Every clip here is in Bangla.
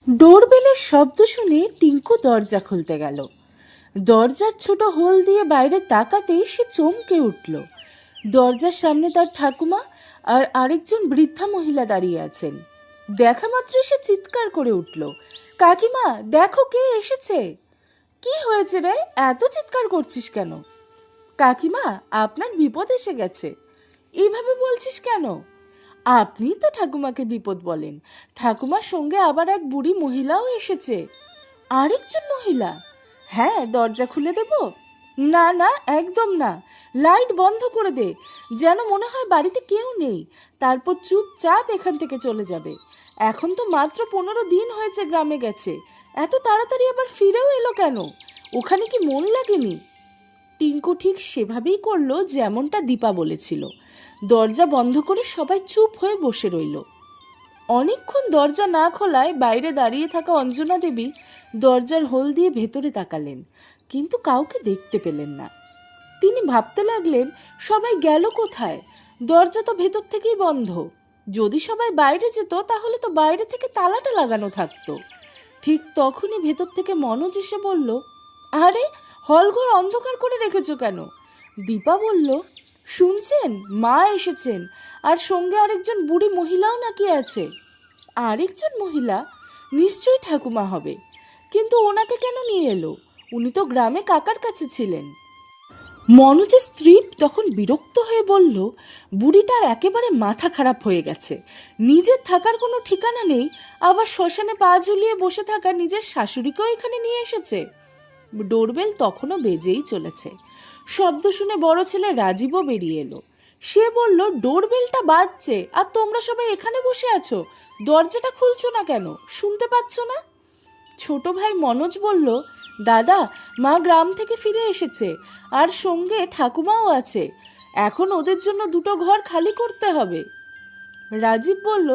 ডোরবেলের শব্দ শুনে টিঙ্কু দরজা খুলতে গেল। দরজার ছোট হোল দিয়ে বাইরে তাকাতেই সে চমকে উঠল। দরজার সামনে তার ঠাকুমা আর আরেকজন বৃদ্ধা মহিলা দাঁড়িয়ে আছেন। দেখা মাত্রই সে চিৎকার করে উঠল, কাকিমা দেখো কে এসেছে। কি হয়েছে রে, এত চিৎকার করছিস কেন? কাকিমা, আপনার বিপদ এসে গেছে। এইভাবে বলছিস কেন? আপনি তো ঠাকুমাকে বিপদ বলেন, ঠাকুমার সঙ্গে আবার এক বুড়ি মহিলাও এসেছে। আরেকজন মহিলা? হ্যাঁ, দরজা খুলে দেব? না না, একদম না। লাইট বন্ধ করে দে, যেন মনে হয় বাড়িতে কেউ নেই। তারপর চুপচাপ এখান থেকে চলে যাবে। এখন তো মাত্র 15 দিন হয়েছে গ্রামে গেছে, এত তাড়াতাড়ি আবার ফিরেও এলো কেন? ওখানে কি মন লাগেনি? টিঙ্কু ঠিক সেভাবেই করলো যেমনটা দীপা বলেছিল। দরজা বন্ধ করে সবাই চুপ হয়ে বসে রইল। অনেকক্ষণ দরজা না খোলায় বাইরে দাঁড়িয়ে থাকা অঞ্জনা দেবী দরজার হোল দিয়ে ভেতরে তাকালেন, কিন্তু কাউকে দেখতে পেলেন না। তিনি ভাবতে লাগলেন, সবাই গেল কোথায়? দরজা তো ভেতর থেকেই বন্ধ। যদি সবাই বাইরে যেত তাহলে তো বাইরে থেকে তালাটা লাগানো থাকতো। ঠিক তখনই ভেতর থেকে মনোজ এসে বলল, আরে, হলঘর অন্ধকার করে রেখেছো কেন? দীপা বলল, শুনছেন, মা এসেছেন, আর সঙ্গে আরেকজন বুড়ি মহিলাও নাকি আছে। আরেকজন মহিলা? নিশ্চয়ই ঠাকুমা হবে, কিন্তু ওনাকে কেন নিয়ে এলো? উনি তো গ্রামে কাকার কাছে ছিলেন। মনোজের স্ত্রী তখন বিরক্ত হয়ে বলল, বুড়িটার একেবারে মাথা খারাপ হয়ে গেছে। নিজের থাকার কোনো ঠিকানা নেই, আবার শ্মশানে পা ঝুলিয়ে বসে থাকা নিজের শাশুড়িকেও এখানে নিয়ে এসেছে। ডোরবেল তখনও বেজেই চলেছে। শব্দ শুনে বড় ছেলে রাজীবও বেরিয়ে এলো। সে বলল, ডোরবেলটা বাজছে আর তোমরা সবাই এখানে বসে আছো, দরজাটা খুলছো না কেন? শুনতে পাচ্ছ না? ছোট ভাই মনোজ বলল, দাদা, মা গ্রাম থেকে ফিরে এসেছে, আর সঙ্গে ঠাকুমাও আছে। এখন ওদের জন্য দুটো ঘর খালি করতে হবে। রাজীব বলল,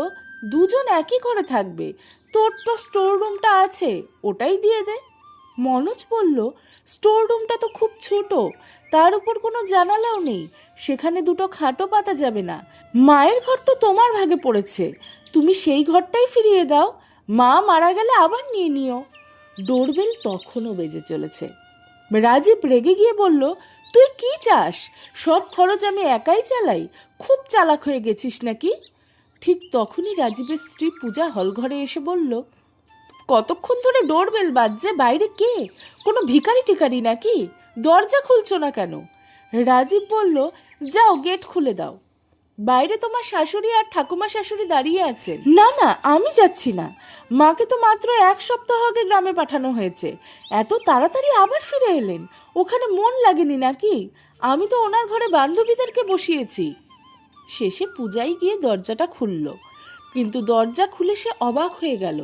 দুজন একই ঘরে থাকবে, তোর তো স্টোর রুমটা আছে, ওটাই দিয়ে দে। মনোজ বলল, স্টোর রুমটা তো খুব ছোট, তার উপর কোনো জানালাও নেই, সেখানে দুটো খাটও পাতা যাবে না। মায়ের ঘর তো তোমার ভাগে পড়েছে, তুমি সেই ঘরটাই ফিরিয়ে দাও, মা মারা গেলে আবার নিয়ে নিও। ডোরবেল তখনও বেজে চলেছে। রাজীব রেগে গিয়ে বলল, তুই কি চাস? সব খরচ আমি একাই চালাই? খুব চালাক হয়ে গেছিস নাকি? ঠিক তখনই রাজীবের স্ত্রী পূজা হলঘরে এসে বলল, কতক্ষণ ধরে ডোরবেল বাজছে, বাইরে কে? কোনো ভিখারি টিকারি নাকি? দরজা খুলছো না কেন? রাজীব বলল, যাও গেট খুলে দাও, বাইরে তোমার শাশুড়ি আর ঠাকুমা শাশুড়ি দাঁড়িয়ে আছেন। না না, আমি যাচ্ছি না, মাকে তো মাত্র 1 সপ্তাহ আগে গ্রামে পাঠানো হয়েছে, এত তাড়াতাড়ি আবার ফিরে এলেন, ওখানে মন লাগেনি নাকি? আমি তো ওনার ঘরে বান্ধবীদেরকে বসিয়েছি। শেষে পূজাই গিয়ে দরজাটা খুলল, কিন্তু দরজা খুলে সে অবাক হয়ে গেল।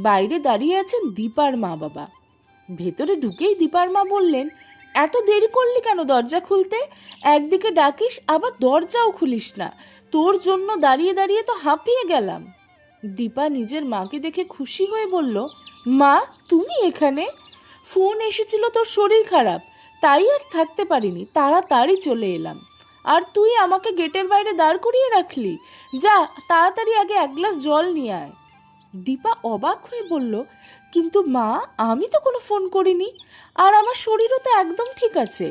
বাইরে দাঁড়িয়ে আছেন দীপার মা বাবা। ভেতরে ঢুকেই দীপার মা বললেন, এত দেরি করলি কেন দরজা খুলতে? একদিকে ডাকিস, আবার দরজাও খুলিস না, তোর জন্য দাঁড়িয়ে দাঁড়িয়ে তো হাঁপিয়ে গেলাম। দীপা নিজের মাকে দেখে খুশি হয়ে বলল, মা, তুমি এখানে? ফোন এসেছিল তোর শরীর খারাপ, তাই আর থাকতে পারিনি, তাড়াতাড়ি চলে এলাম। আর তুই আমাকে গেটের বাইরে দাঁড় করিয়ে রাখলি, যা তাড়াতাড়ি আগে 1 গ্লাস জল নিয়ে আয়। দীপা অবাক হয়ে বলল, কিন্তু মা, আমি তো কোনো ফোন করিনি, আর আমার শরীরও তো একদম ঠিক আছে।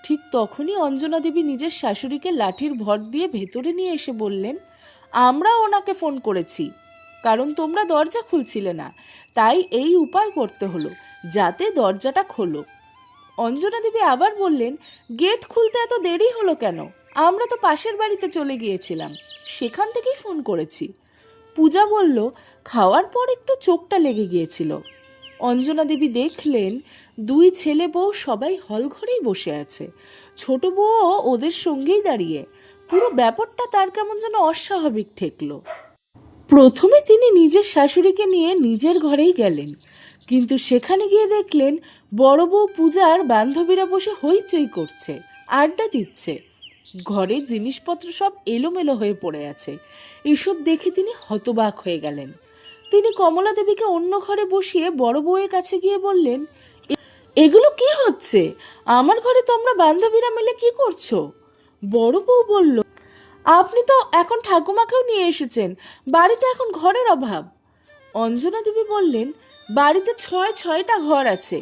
ঠিক তখনই অঞ্জনা দেবী নিজের শাশুড়িকে লাঠির ভর দিয়ে ভেতরে নিয়ে এসে বললেন, আমরা ওনাকে ফোন করেছি, কারণ তোমরা দরজা খুলছিলে না, তাই এই উপায় করতে হলো, যাতে দরজাটা খোলো। অঞ্জনা দেবী আবার বললেন, গেট খুলতে এত দেরি হলো কেন? আমরা তো পাশের বাড়িতে চলে গিয়েছিলাম, সেখান থেকেই ফোন করেছি। পূজা বলল, খাওয়ার পর একটু চোখটা লেগে গিয়েছিল। অঞ্জনা দেবী দেখলেন 2 ছেলে বউ সবাই হলঘরেই বসে আছে, ছোট বউও ওদের সঙ্গেই দাঁড়িয়ে। পুরো ব্যাপারটা তার কেমন যেন অস্বাভাবিক ঠেকলো। প্রথমে তিনি নিজের শাশুড়িকে নিয়ে নিজের ঘরেই গেলেন, কিন্তু সেখানে গিয়ে দেখলেন বড় বউ পূজার বান্ধবীরা বসে হইচই করছে, আড্ডা দিচ্ছে। ঘরের জিনিসপত্র সব এলোমেলো হয়ে পড়ে আছে। এসব দেখে তিনি হতবাক হয়ে গেলেন। তিনি কমলা দেবীকে অন্য ঘরে বসিয়ে বড় বউয়ের কাছে গিয়ে বললেন, এগুলো কি হচ্ছে? আমার ঘরে তোমরা বান্ধবীরা মিলে কি করছো? বড় বউ বলল, আপনি তো এখন ঠাকুমাকেও নিয়ে এসেছেন, বাড়িতে এখন ঘরের অভাব। অঞ্জনা দেবী বললেন, বাড়িতে ছয়টা ঘর আছে,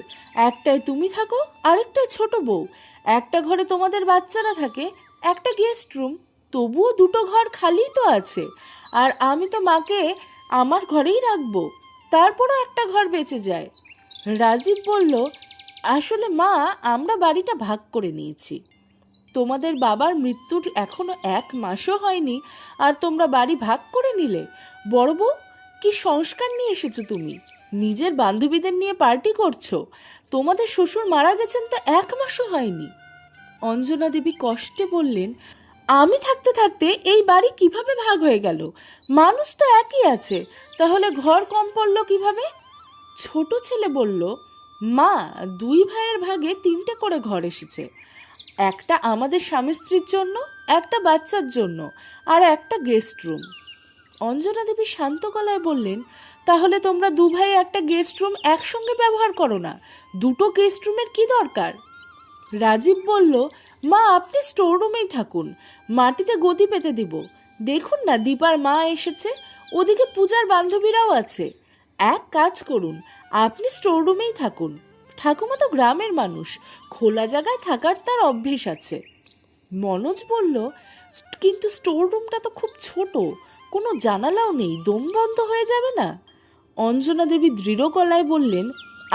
একটায় তুমি থাকো, আরেকটায় ছোট বউ, একটা ঘরে তোমাদের বাচ্চারা থাকে, একটা গেস্ট রুম, তবুও দুটো ঘর খালি তো আছে। আর আমি তো মাকে আমার ঘরেই রাখবো, তারপরও একটা ঘর বেঁচে যায়। রাজীব বলল, আসলে মা, আমরা বাড়িটা ভাগ করে নিয়েছি। তোমাদের বাবার মৃত্যুর এখনো 1 মাসও হয়নি, আর তোমরা বাড়ি ভাগ করে নিলে? বড় বউ, কি সংস্কার নিয়ে এসেছো তুমি? নিজের বান্ধবীদের নিয়ে পার্টি করছো? তোমাদের শ্বশুর মারা গেছেন তো 1 মাসও হয়নি। অঞ্জনা দেবী কষ্টে বললেন, আমি থাকতে থাকতে এই বাড়ি কিভাবে ভাগ হয়ে গেল? মানুষ তো একই আছে, তাহলে ঘর কম পড়লো কিভাবে? ছোট ছেলে বলল, মা, 2 ভাইয়ের ভাগে 3টে করে ঘর এসেছে। একটা আমাদের স্বামী স্ত্রীর জন্য, একটা বাচ্চার জন্য, আর একটা গেস্ট রুম। অঞ্জনা দেবী শান্ত গলায় বললেন, তাহলে তোমরা 2 ভাই একটা গেস্ট রুম একসঙ্গে ব্যবহার করো না? দুটো গেস্ট রুমের কি দরকার? রাজীব বলল, মা, আপনি স্টোর রুমেই থাকুন, মাটিতে গদি পেতে দিব। দেখুন না, দীপার মা এসেছে, ওদিকে পূজার বান্ধবীরাও আছে। এক কাজ করুন, আপনি স্টোর রুমেই থাকুন। ঠাকুমা তো গ্রামের মানুষ, খোলা জায়গায় থাকার তার অভ্যেস আছে। মনোজ বলল, কিন্তু স্টোর রুমটা তো খুব ছোট, কোনো জানালাও নেই, দম বন্ধ হয়ে যাবে না? অঞ্জনা দেবী দৃঢ় গলায় বললেন,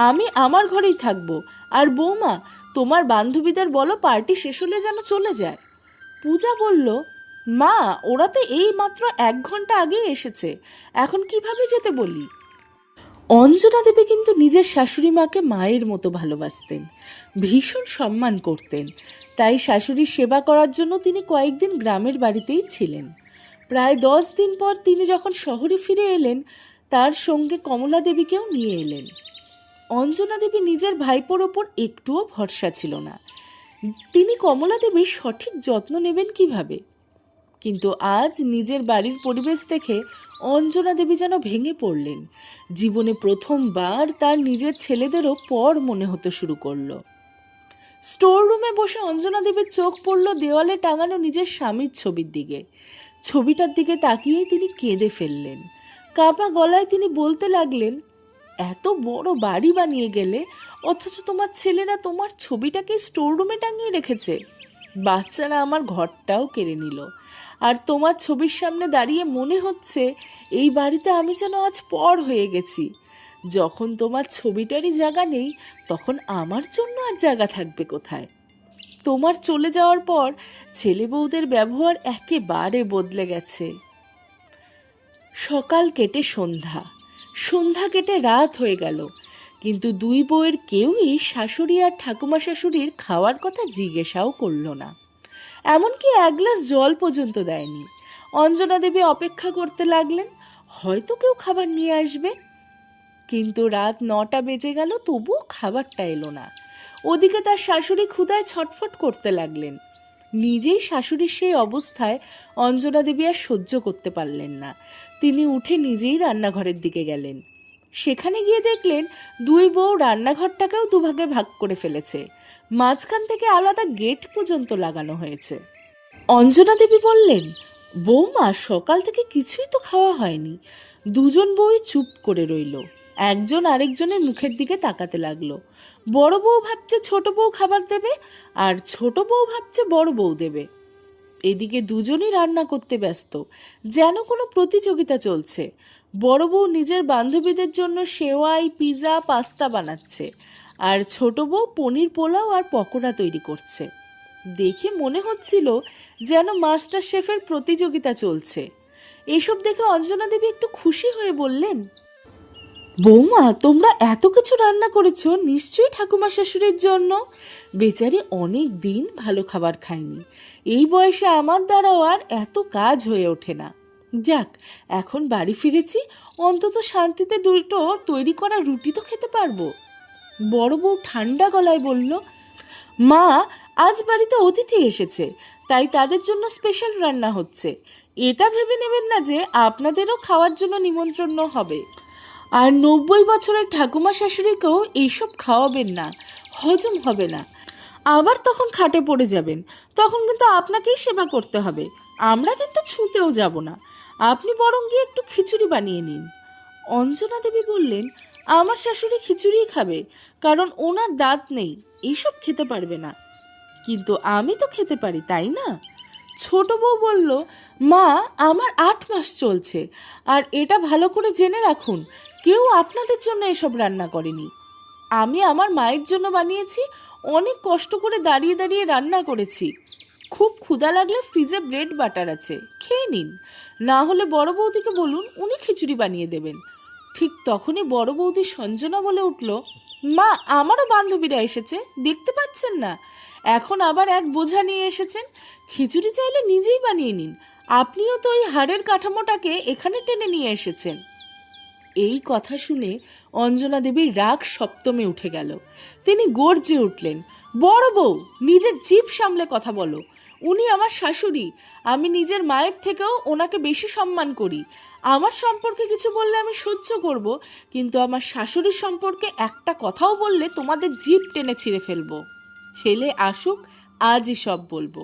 আমি আমার ঘরেই থাকবো। আর বৌমা, তোমার বান্ধবীদের বলো পার্টি শেষ হলে যেন চলে যায়। পূজা বলল, মা, ওরা তো এই মাত্র 1 ঘন্টা আগে এসেছে, এখন কিভাবে যেতে বলি? অঞ্জনা দেবী কিন্তু নিজের শাশুড়ি মাকে মায়ের মতো ভালোবাসতেন, ভীষণ সম্মান করতেন। তাই শাশুড়ির সেবা করার জন্য তিনি কয়েকদিন গ্রামের বাড়িতেই ছিলেন। প্রায় 10 দিন পর তিনি যখন শহরে ফিরে এলেন, তার সঙ্গে কমলা দেবীকেও নিয়ে এলেন। অঞ্জনা দেবী নিজের ভাইপোর ওপর একটুও ভরসা ছিল না। তিনি কমলা দেবীর সঠিক যত্ন নেবেন কিভাবে? কিন্তু আজ নিজের বাড়ির পরিবেশ দেখে অঞ্জনা দেবী যেন ভেঙে পড়লেন। জীবনে প্রথমবার তার নিজের ছেলেদেরও পর মনে হতে শুরু করলো। স্টোর রুমে বসে অঞ্জনা দেবীর চোখ পড়ল দেওয়ালে টাঙানো নিজের স্বামীর ছবির দিকে। ছবিটার দিকে তাকিয়েই তিনি কেঁদে ফেললেন। কাঁপা গলায় তিনি বলতে লাগলেন, এত বড় বাড়ি বানিয়ে গেলে, অথচ তোমার ছেলেরা তোমার ছবিটাকে স্টোর রুমে টাঙিয়ে রেখেছে। বাচ্চারা আমার ঘরটাও কেড়ে নিল। আর তোমার ছবির সামনে দাঁড়িয়ে মনে হচ্ছে এই বাড়িতে আমি যেন আজ পর হয়ে গেছি। যখন তোমার ছবিটারই জায়গা নেই, তখন আমার জন্য আর জায়গা থাকবে কোথায়? তোমার চলে যাওয়ার পর ছেলে বউদের ব্যবহার একেবারে বদলে গেছে। সকাল কেটে সন্ধ্যা, সন্ধ্যা কেটে রাত হয়ে গেল, কিন্তু 2 বউয়ের কেউই শাশুড়ি আর ঠাকুমা শাশুড়ির খাওয়ার কথা জিজ্ঞাসাও করল না। এমনকি 1 গ্লাস জল পর্যন্ত দেয়নি। অঞ্জনা দেবী অপেক্ষা করতে লাগলেন, হয়তো কেউ খাবার নিয়ে আসবে। কিন্তু রাত 9টা বেজে গেল, তবুও খাবারটা এলো না। ওদিকে তার শাশুড়ি ক্ষুধায় ছটফট করতে লাগলেন। নিজেই শাশুড়ির সেই অবস্থায় অঞ্জনা দেবী আর সহ্য করতে পারলেন না। তিনি উঠে নিজেই রান্নাঘরের দিকে গেলেন। সেখানে গিয়ে দেখলেন 2 বউ রান্নাঘরটাকেও 2 ভাগে ভাগ করে ফেলেছে। মাঝখান থেকে আলাদা গেট পর্যন্ত লাগানো হয়েছে। অঞ্জনা দেবী বললেন, বৌমা, সকাল থেকে কিছুই তো খাওয়া হয়নি। 2জন বউই চুপ করে রইল। একজন আরেকজনের মুখের দিকে তাকাতে লাগলো। বড় বউ ভাবছে ছোট বউ খাবার দেবে, আর ছোট বউ ভাবছে বড় বউ দেবে। এদিকে 2জনই রান্না করতে ব্যস্ত, যেন কোনো প্রতিযোগিতা চলছে। বড় বউ নিজের বান্ধবীদের জন্য সেওয়াই, পিৎজা, পাস্তা বানাচ্ছে, আর ছোট বউ পনির পোলাও আর পকোড়া তৈরি করছে। দেখে মনে হচ্ছিল যেন মাস্টার শেফের প্রতিযোগিতা চলছে। এসব দেখে অঞ্জনা দেবী একটু খুশি হয়ে বললেন, বৌমা, তোমরা এত কিছু রান্না করেছো, নিশ্চয়ই ঠাকুমা শাশুড়ির জন্য। বেচারি অনেক দিন ভালো খাবার খায়নি। এই বয়সে আমার দ্বারাও আর এত কাজ হয়ে ওঠে না। যাক, এখন বাড়ি ফিরেছি, অন্তত শান্তিতে 2টো তৈরি করা রুটি তো খেতে পারবো। বড় বউ ঠান্ডা গলায় বলল, মা, আজ বাড়িতে অতিথি এসেছে, তাই তাদের জন্য স্পেশাল রান্না হচ্ছে। এটা ভেবে নেবেন না যে আপনাদেরও খাওয়ার জন্য নিমন্ত্রণ হবে। আর 90 বছরের ঠাকুমা শাশুড়িকেও এইসব খাওয়াবেন না, হজম হবে না। আবার তখন খাটে পড়ে যাবেন, তখন কিন্তু আপনাকেই সেবা করতে হবে। আমরা কিন্তু ছুঁতেও যাব না। আপনি বরং গিয়ে একটু খিচুড়ি বানিয়ে নিন। অঞ্জনা দেবী বললেন, আমার শাশুড়ি খিচুড়িই খাবে, কারণ ওনার দাঁত নেই, এইসব খেতে পারবে না। কিন্তু আমি তো খেতে পারি, তাই না? ছোট বউ বলল, মা, আমার 8 মাস চলছে, আর এটা ভালো করে জেনে রাখুন, কেউ আপনাদের জন্য এসব রান্না করেনি। আমি আমার মায়ের জন্য বানিয়েছি, অনেক কষ্ট করে দাঁড়িয়ে দাঁড়িয়ে রান্না করেছি। খুব ক্ষুধা লাগলে ফ্রিজে ব্রেড বাটার আছে, খেয়ে নিন, না হলে বড় বৌদিকে বলুন, উনি খিচুড়ি বানিয়ে দেবেন। ঠিক তখনই বড় বৌদি সঞ্জনা বলে উঠল, মা, আমারও বান্ধবীরা এসেছে, দেখতে পাচ্ছেন না? এখন আবার এক বোঝা নিয়ে এসেছেন। খিচুড়ি চাইলে নিজেই বানিয়ে নিন, আপনিও তো ওই হাড়ের কাঠামোটাকে এখানে টেনে নিয়ে এসেছেন। এই কথা শুনে অঞ্জনা দেবীর রাগ সপ্তমে উঠে গেল। তিনি গর্জে উঠলেন, বড় বউ, নিজের জিভ সামলে কথা বলো। উনি আমার শাশুড়ি, আমি নিজের মায়ের থেকেও ওনাকে বেশি সম্মান করি। আমার সম্পর্কে কিছু বললে আমি সহ্য করব, কিন্তু আমার শাশুড়ির সম্পর্কে একটা কথাও বললে তোমাদের জিভ টেনে ছিঁড়ে ফেলবো। ছেলে আসুক, আজই সব বলবো।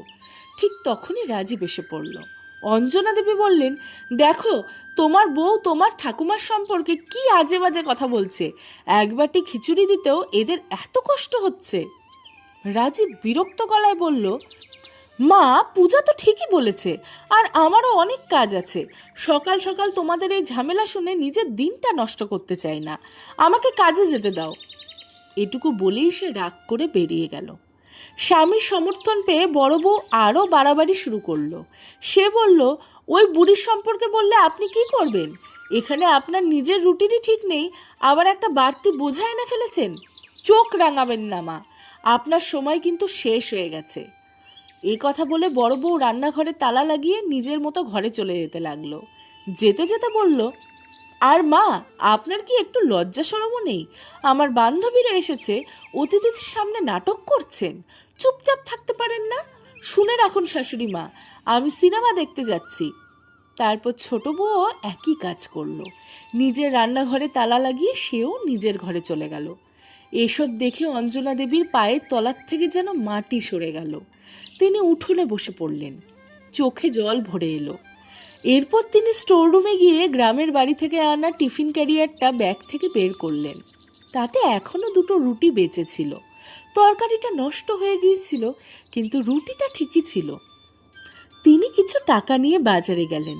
ঠিক তখনই রাজীব এসে পড়ল। অঞ্জনা দেবী বললেন, দেখো, তোমার বউ তোমার ঠাকুমার সম্পর্কে কি আজে বাজে কথা বলছে। এক বাটি খিচুড়ি দিতেও এদের এত কষ্ট হচ্ছে। রাজীব বিরক্ত গলায় বলল, মা, পূজা তো ঠিকই বলেছে, আর আমারও অনেক কাজ আছে। সকাল সকাল তোমাদের এই ঝামেলা শুনে নিজের দিনটা নষ্ট করতে চাই না, আমাকে কাজে যেতে দাও। এটুকু বলেই সে রাগ করে বেরিয়ে গেল। স্বামীর সমর্থন পেয়ে বড় বউ আরও বাড়াবাড়ি শুরু করলো। সে বলল, ওই বুড়ির সম্পর্কে বললে আপনি কি করবেন? এখানে আপনার নিজের রুটিনই ঠিক নেই, আবার একটা বাড়তি বোঝা এনে ফেলেছেন। চোখ রাঙাবেন না মা, আপনার সময় কিন্তু শেষ হয়ে গেছে। এই কথা বলে বড় বউ রান্নাঘরে তালা লাগিয়ে নিজের মতো ঘরে চলে যেতে লাগলো। যেতে যেতে বলল, আর মা, আপনার কি একটু লজ্জা শরমও নেই? আমার বান্ধবীরা এসেছে, অতিথিদের সামনে নাটক করছেন। চুপচাপ থাকতে পারেন না? শুনে রাখুন শাশুড়ি মা, আমি সিনেমা দেখতে যাচ্ছি। তারপর ছোট বউও একই কাজ করলো। নিজের রান্নাঘরে তালা লাগিয়ে সেও নিজের ঘরে চলে গেল। এসব দেখে অঞ্জনা দেবীর পায়ের তলার থেকে যেন মাটি সরে গেল। তিনি উঠোনে বসে পড়লেন, চোখে জল ভরে এলো। এরপর তিনি স্টোররুমে গিয়ে গ্রামের বাড়ি থেকে আনা টিফিন ক্যারিয়ারটা ব্যাগ থেকে বের করলেন। তাতে এখনও 2টো রুটি বেঁচে ছিল। তরকারিটা নষ্ট হয়ে গিয়েছিল, কিন্তু রুটিটা ঠিকই ছিল। তিনি কিছু টাকা নিয়ে বাজারে গেলেন,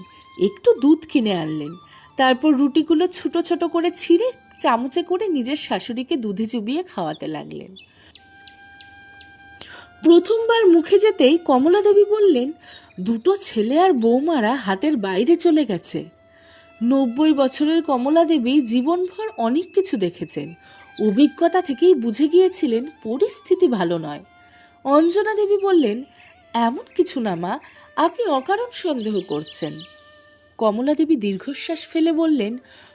একটু দুধ কিনে আনলেন। তারপর রুটিগুলো ছোট ছোট করে ছিঁড়ে চামচে করে নিজের শাশুড়িকে দুধে চুবিয়ে খাওয়াতে লাগলেন। প্রথমবার মুখে যেতেই কমলা দেবী বললেন, 2টো ছেলে আর বৌমারা হাতের বাইরে চলে গেছে। 90 বছরের কমলা দেবী জীবনভর অনেক কিছু দেখেছেন, অভিজ্ঞতা থেকেই বুঝে গিয়েছিলেন পরিস্থিতি ভালো নয়। অঞ্জনা দেবী বললেন, এমন কিছু না মা, আপনি অকারণ সন্দেহ করছেন। কমলা দেবী দীর্ঘশ্বাস ফেলে বললেন,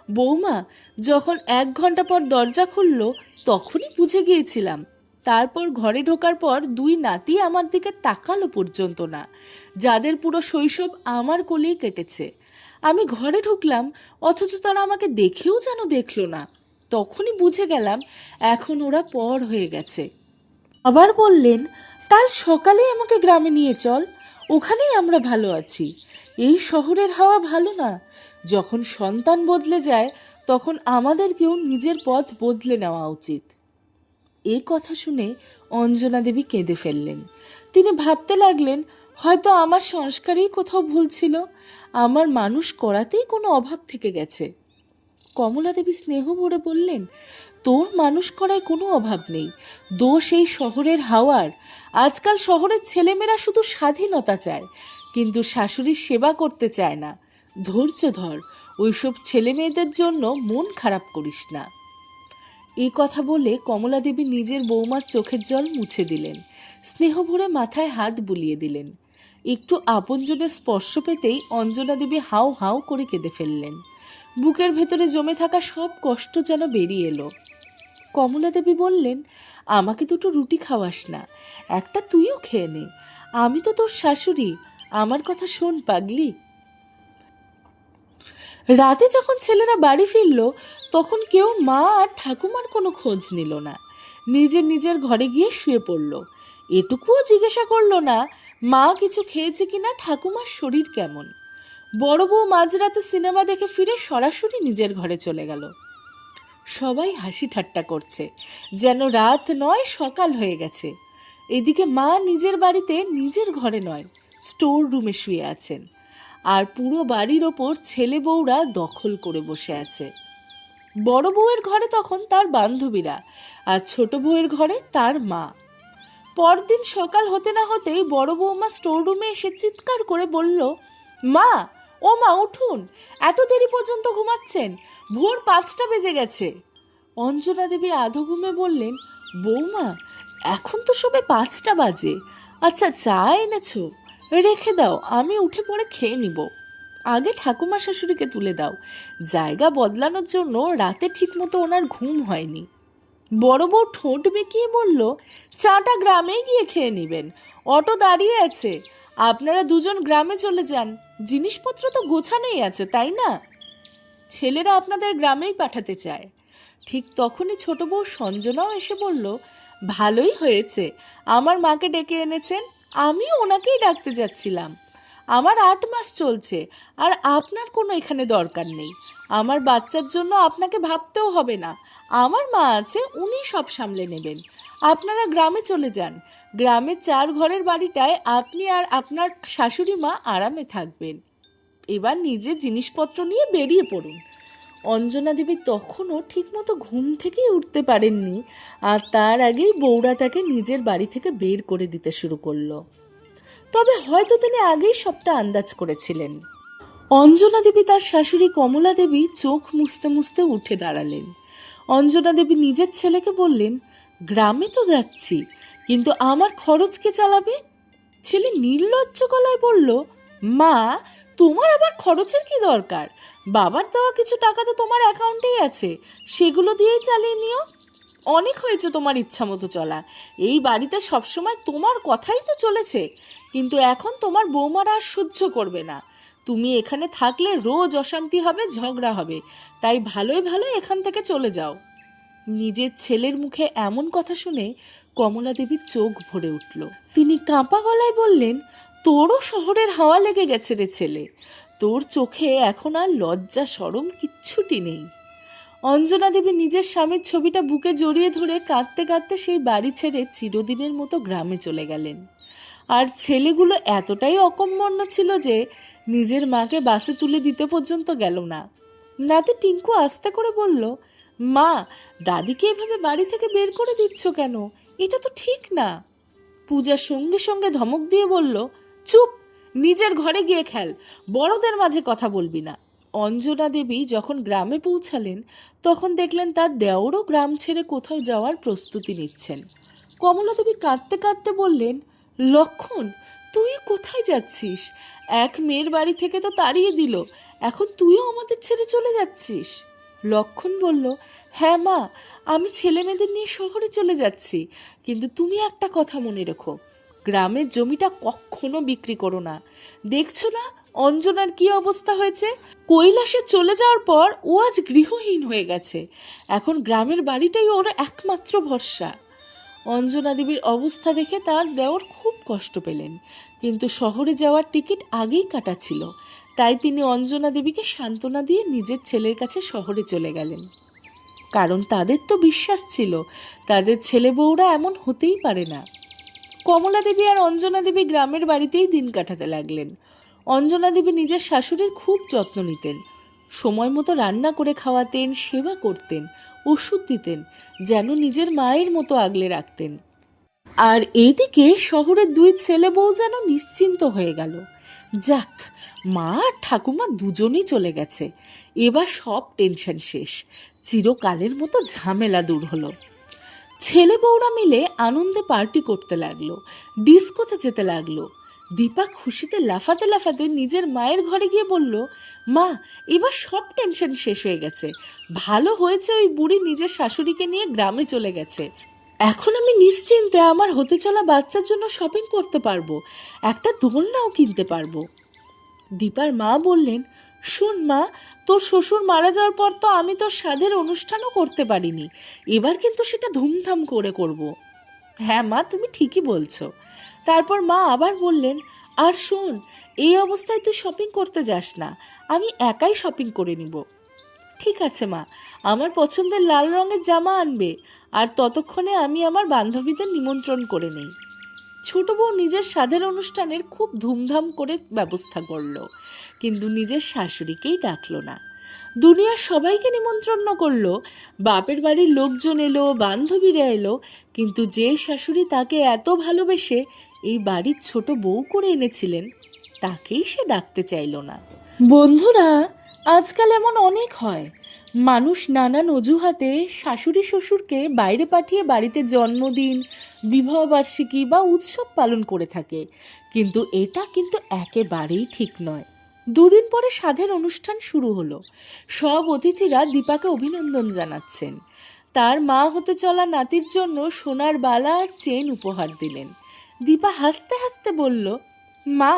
বৌমা, যখন 1 ঘন্টা পর দরজা খুলল তখনই বুঝে গিয়েছিলাম। তারপর ঘরে ঢোকার পর 2 নাতি আমার দিকে তাকালো পর্যন্ত না, যাদের পুরো শৈশব আমার কোলেই কেটেছে। আমি ঘরে ঢুকলাম, অথচ তারা আমাকে দেখেও যেন দেখলো না। তখনই বুঝে গেলাম এখন ওরা পর হয়ে গেছে। আবার বললেন, কাল সকালে আমাকে গ্রামে নিয়ে চল, ওখানেই আমরা ভালো আছি। এই শহরের হাওয়া ভালো না। যখন সন্তান বদলে যায় তখন আমাদেরকেও নিজের পথ বদলে নেওয়া উচিত। এই কথা শুনে অঞ্জনা দেবী কেঁদে ফেললেন। তিনি ভাবতে লাগলেন, হয়তো আমার সংস্কারেই কোথাও ভুল ছিল, আমার মানুষ করাতেই কোনো অভাব থেকে গেছে। কমলা দেবী স্নেহ ভরে বললেন, তোর মানুষ করায় কোনো অভাব নেই, দোষ এই শহরের হাওয়ার। আজকাল শহরের ছেলেমেয়েরা শুধু স্বাধীনতা চায়, কিন্তু শাশুড়ির সেবা করতে চায় না। ধৈর্য ধর, ওইসব ছেলে মেয়েদের জন্য মন খারাপ করিস না। এই কথা বলে কমলা দেবী নিজের বৌমার চোখের জল মুছে দিলেন, স্নেহ ভরে মাথায় হাত বুলিয়ে দিলেন। একটু আপনজনের স্পর্শ পেতেই অঞ্জনা দেবী হাউ হাউ করে কেঁদে ফেললেন। বুকের ভেতরে জমে থাকা সব কষ্ট যেন বেরিয়ে এলো। কমলা দেবী বললেন, আমাকে 2টো রুটি খাওয়াস না, একটা তুইও খেয়ে নে। আমি তো তোর শাশুড়ি, আমার কথা শোন পাগলি। রাতে যখন ছেলেরা বাড়ি ফিরল তখন কেউ মা আর ঠাকুমার কোনো খোঁজ নিল না। নিজের নিজের ঘরে গিয়ে শুয়ে পড়ল। এটুকুও জিজ্ঞাসা করলো না মা কিছু খেয়েছে কিনা, ঠাকুমার শরীর কেমন। বড় বউ মাঝরাতে সিনেমা দেখে ফিরে সরাসরি নিজের ঘরে চলে গেল। সবাই হাসি ঠাট্টা করছে, যেন রাত নয় সকাল হয়ে গেছে। এদিকে মা নিজের বাড়িতে নিজের ঘরে নয়, স্টোর রুমে শুয়ে আছেন, আর পুরো বাড়ির ওপর ছেলে বউরা দখল করে বসে আছে। বড় বউয়ের ঘরে তখন তার বান্ধবীরা, আর ছোট বউয়ের ঘরে তার মা। পরদিন সকাল হতে না হতেই বড় বৌমা স্টোর রুমে এসে চিৎকার করে বলল, মা, ও মা উঠুন, এত দেরি পর্যন্ত ঘুমাচ্ছেন, ভোর 5টা বেজে গেছে। অঞ্জনা দেবী আধো ঘুমে বললেন, বৌমা এখন তো সবে 5টা বাজে। আচ্ছা চা এনেছো? রেখে দাও, আমি উঠে পড়ে খেয়ে নিব। আগে ঠাকুমা শাশুড়িকে তুলে দাও, জায়গা বদলানোর জন্য রাতে ঠিকমতো ওনার ঘুম হয়নি। বড় বউ ঠোঁট বেঁকিয়ে বলল, চাটা গ্রামে গিয়ে খেয়ে নেবেন, অটো দাঁড়িয়ে আছে, আপনারা দুজন গ্রামে চলে যান, জিনিসপত্র তো গোছানোই আছে তাই না? ছেলেরা আপনাদের গ্রামেই পাঠাতে চায়। ঠিক তখনই ছোট বউ সঞ্জনাও এসে বলল, ভালোই হয়েছে আমার মাকে ডেকে এনেছেন, আমিও ওনাকেই ডাকতে যাচ্ছিলাম। আমার 8 মাস চলছে, আর আপনার কোনো এখানে দরকার নেই। আমার বাচ্চার জন্য আপনাকে ভাবতেও হবে না, আমার মা আছে, উনি সব সামলে নেবেন। আপনারা গ্রামে চলে যান, গ্রামের 4 ঘরের বাড়িটায় আপনি আর আপনার শাশুড়ি মা আরামে থাকবেন। এবার নিজের জিনিসপত্র নিয়ে বেরিয়ে পড়ুন। অঞ্জনা দেবী তখনও ঠিকমতো ঘুম থেকেই উঠতে পারেননি, আর তার আগেই বউরা তাকে নিজের বাড়ি থেকে বের করে দিতে শুরু করলো। তবে হয়তো তিনি আগেই সবটা আন্দাজ করেছিলেন। অঞ্জনা দেবী তার শাশুড়ি কমলা দেবী চোখ মুছতে মুছতে উঠে দাঁড়ালেন। অঞ্জনা দেবী নিজের ছেলেকে বললেন, গ্রামে তো যাচ্ছি, কিন্তু আমার খরচ কে চালাবে? ছেলে নির্লজ্জ গলায় বলল, মা, তোমার আবার খরচের কি দরকার? বাবার দেওয়া কিছু টাকা তো তোমার অ্যাকাউন্টেই আছে, সেগুলো দিয়েই চালিয়ে নিও। অনেক হয়েছে তোমার ইচ্ছা মতো চলা, এই বাড়িতে সবসময় তোমার কথাই তো চলেছে, কিন্তু এখন তোমার বৌমারা আর সহ্য করবে না। তুমি এখানে থাকলে রোজ অশান্তি হবে, ঝগড়া হবে, তাই ভালোই ভালো এখান থেকে চলে যাও। নিজের ছেলের মুখে এমন কথা শুনে কমলা দেবীর চোখ ভরে উঠল। তিনি কাঁপা গলায় বললেন, তোরও শহরের হাওয়া লেগে গেছে রে ছেলে, তোর চোখে এখন আর লজ্জা শরম কিচ্ছুটি নেই। অঞ্জনা দেবী নিজের স্বামীর ছবিটা বুকে জড়িয়ে ধরে কাঁদতে কাঁদতে সেই বাড়ি ছেড়ে চিরদিনের মতো গ্রামে চলে গেলেন। আর ছেলেগুলো এতটাই অকম্মন্য ছিল যে নিজের মাকে বাসে তুলে দিতে পর্যন্ত গেল না। নাতি টিঙ্কু আস্তে করে বলল, মা, দাদিকে এভাবে বাড়ি থেকে বের করে দিচ্ছ কেন? এটা তো ঠিক না। পূজার সঙ্গে সঙ্গে ধমক দিয়ে বলল, চুপ, নিজের ঘরে গিয়ে খেল, বড়দের মাঝে কথা বলবি না। অঞ্জনা দেবী যখন গ্রামে পৌঁছালেন তখন দেখলেন তার দেওরও গ্রাম ছেড়ে কোথাও যাওয়ার প্রস্তুতি নিচ্ছেন। কমলা দেবী কাঁদতে কাঁদতে বললেন, লক্ষণ, তুই কোথায় যাচ্ছিস? এক মেয়ের বাড়ি থেকে তো তাড়িয়ে দিল, এখন তুইও আমাদের ছেড়ে চলে যাচ্ছিস। লক্ষণ বলল, হ্যাঁ মা, আমি ছেলে মেয়েদের নিয়ে শহরে চলে যাচ্ছি, কিন্তু তুমি একটা কথা মনে রেখো, গ্রামের জমিটা কখনো বিক্রি করো না। দেখছো না অঞ্জনার কি অবস্থা হয়েছে? কৈলাসে চলে যাওয়ার পর ও আজ গৃহহীন হয়ে গেছে, এখন গ্রামের বাড়িটাই ওর একমাত্র ভরসা। অঞ্জনা দেবীর অবস্থা দেখে তার দেওর খুব কষ্ট পেলেন, কিন্তু শহরে যাওয়ার টিকিট আগেই কাটা ছিল, তাই তিনি অঞ্জনা দেবীকে সান্ত্বনা দিয়ে নিজের ছেলের কাছে শহরে চলে গেলেন। কারণ তাদের তো বিশ্বাস ছিল তাদের ছেলে বউরা এমন হতেই পারে না। কমলা দেবী আর অঞ্জনা দেবী গ্রামের বাড়িতেই দিন কাটাতে লাগলেন। অঞ্জনা দেবী নিজের শাশুড়ির খুব যত্ন নিতেন, সময় মতো রান্না করে খাওয়াতেন, সেবা করতেন, ওষুধ দিতেন, যেন নিজের মায়ের মতো আগলে রাখতেন। আর এইদিকে শহরের 2 ছেলে বউ যেন নিশ্চিন্ত হয়ে গেল। যাক, মা আর ঠাকুমা দুজনেই চলে গেছে, এবার সব টেনশন শেষ, চিরকালের মতো ঝামেলা দূর হলো। ছেলে বউরা মিলে আনন্দে পার্টি করতে লাগলো, ডিস্কোতে যেতে লাগলো। দীপা খুশিতে লাফাতে লাফাতে নিজের মায়ের ঘরে গিয়ে বলল, মা, এবার সব টেনশন শেষ হয়ে গেছে, ভালো হয়েছে ওই বুড়ি নিজের শাশুড়িকে নিয়ে গ্রামে চলে গেছে, এখন আমি নিশ্চিন্তে আমার হতে চলা বাচ্চার জন্য শপিং করতে পারবো, একটা দোলনাও কিনতে পারবো। দীপার মা বললেন, শোন মা, তোর শ্বশুর মারা যাওয়ার পর তো আমি তোর সাধের অনুষ্ঠানও করতে পারিনি, এবার কিন্তু সেটা ধুমধাম করে করব। হ্যাঁ মা, তুমি ঠিকই বলছো। তারপর মা আবার বললেন, আর শোন, এই অবস্থায় তুই শপিং করতে যাস না, আমি একাই শপিং করে নিব। ঠিক আছে মা, আমার পছন্দের লাল রঙের জামা আনবে, আর ততক্ষণে আমি আমার বান্ধবীদের নিমন্ত্রণ করে নেই। ছোট বউ নিজের স্বাদের অনুষ্ঠানের খুব ধুমধাম করে ব্যবস্থা করল, কিন্তু নিজের শাশুড়িকেই ডাকলো না। দুনিয়ার সবাইকে নিমন্ত্রণ করলো, বাপের বাড়ির লোকজন এলো, বান্ধবীরা এলো, কিন্তু যে শাশুড়ি তাকে এত ভালোবেসে এই বাড়ির ছোট বউ করে এনেছিলেন, তাকেই সে ডাকতে চাইল না। বন্ধুরা, আজকাল এমন অনেক হয়, মানুষ নানান অজুহাতে শাশুড়ি শ্বশুরকে বাইরে পাঠিয়ে বাড়িতে জন্মদিন, বিবাহবার্ষিকী বা উৎসব পালন করে থাকে, কিন্তু এটা কিন্তু একেবারেই ঠিক নয়। দুদিন পরে সাধের অনুষ্ঠান শুরু হলো। সব অতিথিরা দীপাকে অভিনন্দন জানাচ্ছেন। তার মা হতে চলা নাতির জন্য সোনার বালা আর চেন উপহার দিলেন। দীপা হাসতে হাসতে বলল, মা,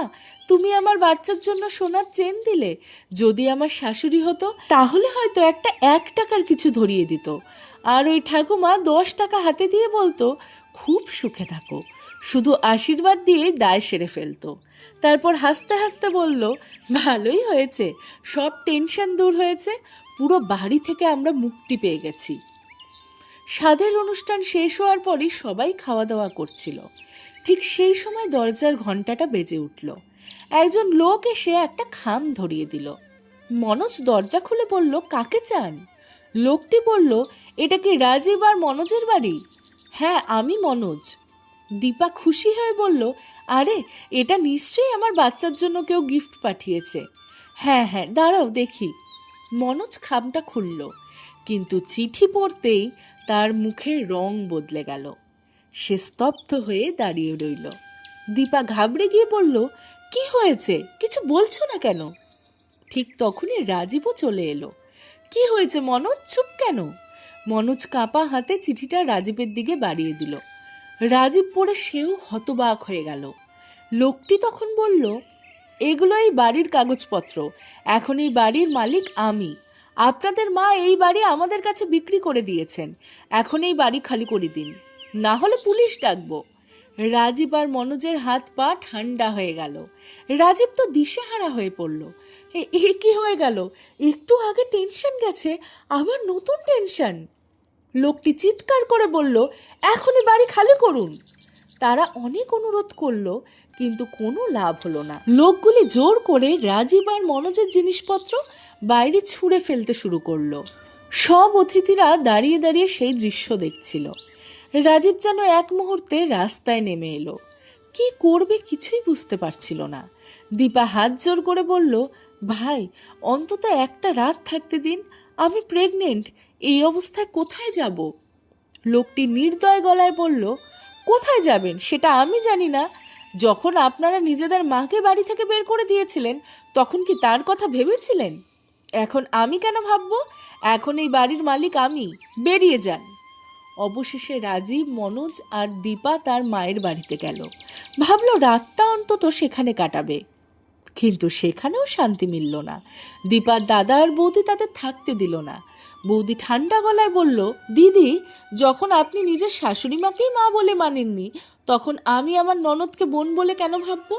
তুমি আমার বাচ্চার জন্য সোনার চেন দিলে। যদি আমার শাশুড়ি হতো তাহলে হয়তো একটা 1 টাকার কিছু ধরিয়ে দিত, আর ওই ঠাকুমা 10 টাকা হাতে দিয়ে বলতো, খুব সুখে থাকো, শুধু আশীর্বাদ দিয়ে দায় সেরে ফেলতো। তারপর হাসতে হাসতে বলল, ভালোই হয়েছে, সব টেনশন দূর হয়েছে, পুরো বাড়ি থেকে আমরা মুক্তি পেয়ে গেছি। সাধের অনুষ্ঠান শেষ হওয়ার পরই সবাই খাওয়া দাওয়া করছিল। ঠিক সেই সময় দরজার ঘন্টাটা বেজে উঠল। একজন লোক এসে একটা খাম ধরিয়ে দিল। মনোজ দরজা খুলে বলল, কাকে চান? লোকটি বলল, এটা কি রাজীব আর মনোজের বাড়ি? হ্যাঁ, আমি মনোজ। দীপা খুশি হয়ে বলল, আরে, এটা নিশ্চয়ই আমার বাচ্চার জন্য কেউ গিফট পাঠিয়েছে। হ্যাঁ হ্যাঁ, দাঁড়াও দেখি। মনোজ খামটা খুলল, কিন্তু চিঠি পড়তেই তার মুখের রং বদলে গেল। সে স্তব্ধ হয়ে দাঁড়িয়ে রইল। দীপা ঘাবড়ে গিয়ে বলল, কি হয়েছে, কিছু বলছো না কেন? ঠিক তখনই রাজীবও চলে এলো। কি হয়েছে মনোজ, চুপ কেন? মনোজ কাঁপা হাতে চিঠিটা রাজীবের দিকে বাড়িয়ে দিল। রাজীব পড়ে সেও হতবাক হয়ে গেল। লোকটি তখন বলল, এগুলো এই বাড়ির কাগজপত্র, এখন এই বাড়ির মালিক আমি। আপনাদের মা এই বাড়ি আমাদের কাছে বিক্রি করে দিয়েছেন, এখন এই বাড়ি খালি করে দিন, না হলে পুলিশ ডাকবো। রাজীব আর মনোজের হাত পা ঠান্ডা হয়ে গেল। রাজীব তো দিশেহারা হয়ে পড়ল। এ কি হয়ে গেল? একটু আগে টেনশন গেছে, আবার নতুন টেনশন। লোকটি চিৎকার করে বলল, এখনই বাড়ি খালি করুন। তারা অনেক অনুরোধ করলো, কিন্তু কোনো লাভ হলো না। লোকগুলি জোর করে রাজীব আর মনোজের জিনিসপত্র বাইরে ছুঁড়ে ফেলতে শুরু করলো। সব অতিথিরা দাঁড়িয়ে দাঁড়িয়ে সেই দৃশ্য দেখছিল। রাজীব যেন এক মুহূর্তে রাস্তায় নেমে এলো। কি করবে কিছুই বুঝতে পারছিল না। দীপা হাত জোর করে বলল, ভাই, অন্তত একটা রাত থাকতে দিন, আমি প্রেগনেন্ট, এই অবস্থায় কোথায় যাব? লোকটি নির্দয় গলায় বলল, কোথায় যাবেন সেটা আমি জানি না। যখন আপনারা নিজেদের মাকে বাড়ি থেকে বের করে দিয়েছিলেন, তখন কি তার কথা ভেবেছিলেন? এখন আমি কেন ভাববো? এখন এই বাড়ির মালিক আমি, বেরিয়ে যান। অবশেষে রাজীব, মনোজ আর দীপা তার মায়ের বাড়িতে গেল। ভাবলো রাতটা অন্তত সেখানে কাটাবে, কিন্তু সেখানেও শান্তি মিলল না। দীপার দাদা আর বৌদি তাদের থাকতে দিল না। বৌদি ঠান্ডা গলায় বলল, দিদি, যখন আপনি নিজের শাশুড়ি মাকেই মা বলে মানেননি, তখন আমি আমার ননদকে বোন বলে কেন ভাববো?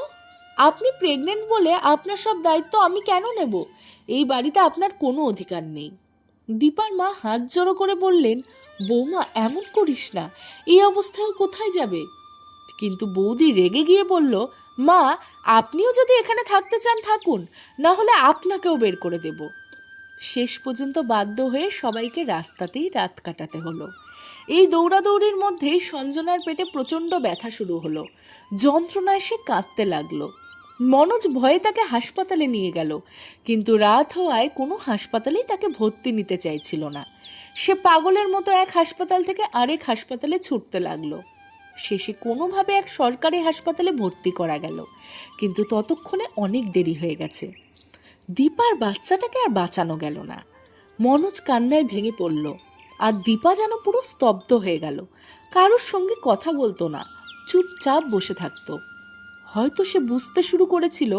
আপনি প্রেগনেন্ট বলে আপনার সব দায়িত্ব আমি কেন নেব? এই বাড়িতে আপনার কোনো অধিকার নেই। দীপার মা হাত জড়ো করে বললেন, বৌমা, এমন করিস না, এই অবস্থায় কোথায় যাবে? কিন্তু বৌদি রেগে গিয়ে বলল, মা, আপনিও যদি এখানে থাকতে চান থাকুন, না হলে আপনাকেও বের করে দেব। শেষ পর্যন্ত বাধ্য হয়ে সবাইকে রাস্তাতেই রাত কাটাতে হলো। এই দৌড়াদৌড়ির মধ্যেই সঞ্জনার পেটে প্রচণ্ড ব্যথা শুরু হলো। যন্ত্রণায় সে কাঁদতে লাগলো। মনোজ ভয়ে তাকে হাসপাতালে নিয়ে গেল, কিন্তু রাত হওয়ায় কোনো হাসপাতালেই তাকে ভর্তি নিতে চাইছিল না। সে পাগলের মতো এক হাসপাতাল থেকে আরেক হাসপাতালে ছুটতে লাগলো। শেষে কোনোভাবে এক সরকারি হাসপাতালে ভর্তি করা গেল, কিন্তু ততক্ষণে অনেক দেরি হয়ে গেছে। দীপার বাচ্চাটাকে আর বাঁচানো গেল না। মনোজ কান্নায় ভেঙে পড়ল, আর দীপা যেন পুরো স্তব্ধ হয়ে গেল। কারোর সঙ্গে কথা বলতো না, চুপচাপ বসে থাকতো। হয়তো সে বুঝতে শুরু করেছিল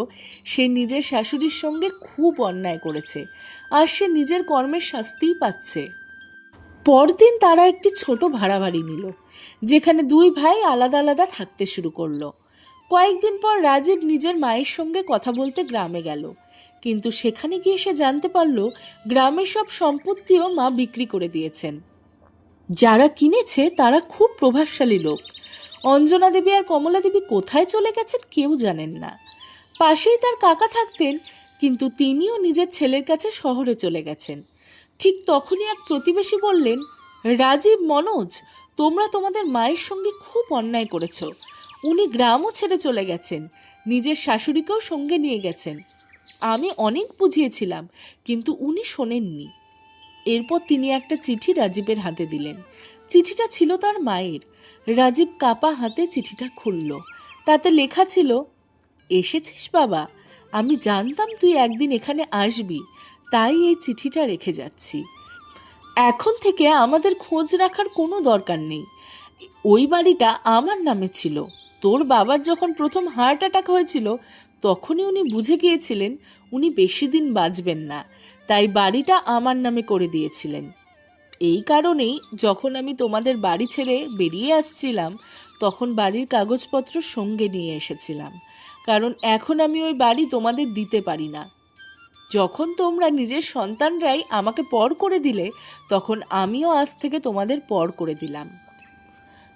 সে নিজের শাশুড়ির সঙ্গে খুব অন্যায় করেছে, আর সে নিজের কর্মের শাস্তিই পাচ্ছে। পরদিন তারা একটি ছোট ভাড়া বাড়ি নিল, যেখানে দুই ভাই আলাদা আলাদা থাকতে শুরু করলো। কয়েকদিন পর রাজীব নিজের মায়ের সঙ্গে কথা বলতে গ্রামে গেল, কিন্তু সেখানে গিয়ে সে জানতে পারল গ্রামের সব সম্পত্তিও মা বিক্রি করে দিয়েছেন। যারা কিনেছে তারা খুব প্রভাবশালী লোক। অঞ্জনা দেবী আর কমলা দেবী কোথায় চলে গেছেন কেউ জানেন না। পাশেই তার কাকা থাকতেন, কিন্তু তিনিও নিজের ছেলের কাছে শহরে চলে গেছেন। ঠিক তখনই এক প্রতিবেশী বললেন, রাজীব, মনোজ, তোমরা তোমাদের মায়ের সঙ্গে খুব অন্যায় করেছ। উনি গ্রামও ছেড়ে চলে গেছেন, নিজের শাশুড়িকেও সঙ্গে নিয়ে গেছেন। আমি অনেক বুঝিয়েছিলাম, কিন্তু উনি শোনেননি। এরপর তিনি একটা চিঠি রাজীবের হাতে দিলেন। চিঠিটা ছিল তার মায়ের। রাজীব কাপা হাতে চিঠিটা খুলল। তাতে লেখা ছিল, এসেছিস বাবা, আমি জানতাম তুই একদিন এখানে আসবি, তাই এই চিঠিটা রেখে যাচ্ছি। এখন থেকে আমাদের খোঁজ রাখার কোনো দরকার নেই। ওই বাড়িটা আমার নামে ছিল। তোর বাবার যখন প্রথম হার্ট অ্যাটাক হয়েছিল তখনই উনি বুঝে গিয়েছিলেন উনি বেশি দিন বাঁচবেন না, তাই বাড়িটা আমার নামে করে দিয়েছিলেন। এই কারণেই যখন আমি তোমাদের বাড়ি ছেড়ে বেরিয়ে আসছিলাম তখন বাড়ির কাগজপত্র সঙ্গে নিয়ে এসেছিলাম, কারণ এখন আমি ওই বাড়ি তোমাদের দিতে পারি না। যখন তোমরা নিজের সন্তানরাই আমাকে পর করে দিলে তখন আমিও আজ থেকে তোমাদের পর করে দিলাম।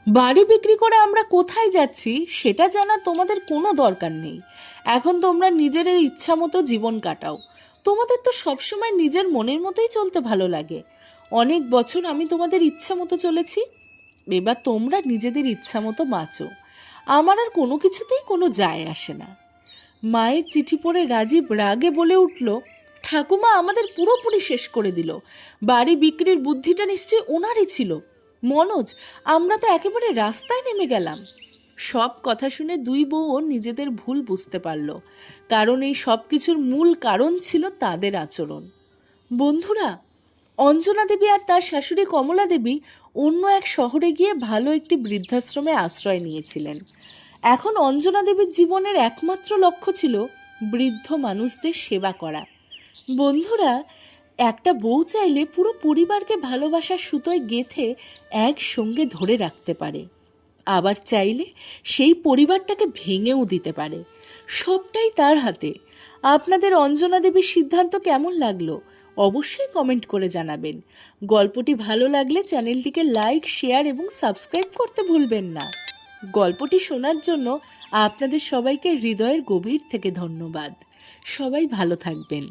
বাড়ি বিক্রি করে আমরা কোথায় যাচ্ছি সেটা জানা তোমাদের কোনো দরকার নেই। এখন তোমরা নিজেদের ইচ্ছা মতো জীবন কাটাও। তোমাদের তো সবসময় নিজের মনের মতোই চলতে ভালো লাগে। অনেক বছর আমি তোমাদের ইচ্ছা মতো চলেছি, এবার তোমরা নিজেদের ইচ্ছা মতো বাঁচো। আমার আর কোনো কিছুতেই কোনো যায় আসে না। মায়ের চিঠি পড়ে রাজীব রাগে বলে উঠল, ঠাকুমা আমাদের পুরোপুরি শেষ করে দিল। বাড়ি বিক্রির বুদ্ধিটা নিশ্চয়ই ওনারই ছিল। মনোজ, আমরা তো একেবারে রাস্তায় নেমে গেলাম। সব কথা শুনে দুই বউও নিজেদের ভুল বুঝতে পারল, কারণ এই সব কিছুর মূল কারণ ছিল তাদের আচরণ। বন্ধুরা, অঞ্জনা দেবী আর তার শাশুড়ি কমলা দেবী অন্য এক শহরে গিয়ে ভালো একটি বৃদ্ধাশ্রমে আশ্রয় নিয়েছিলেন। এখন অঞ্জনা দেবীর জীবনের একমাত্র লক্ষ্য ছিল বৃদ্ধ মানুষদের সেবা করা। বন্ধুরা, একটা বউ চাইলে পুরো পরিবারকে ভালোবাসার সুতোয় গেঁথে একসঙ্গে ধরে রাখতে পারে, আবার চাইলে সেই পরিবারটাকে ভেঙেও দিতে পারে। সবটাই তার হাতে। আপনাদের অঞ্জনা দেবীর সিদ্ধান্ত কেমন লাগলো অবশ্যই কমেন্ট করে জানাবেন। গল্পটি ভালো লাগলে চ্যানেলটিকে লাইক, শেয়ার এবং সাবস্ক্রাইব করতে ভুলবেন না। গল্পটি শোনার জন্য আপনাদের সবাইকে হৃদয়ের গভীর থেকে ধন্যবাদ। সবাই ভালো থাকবেন।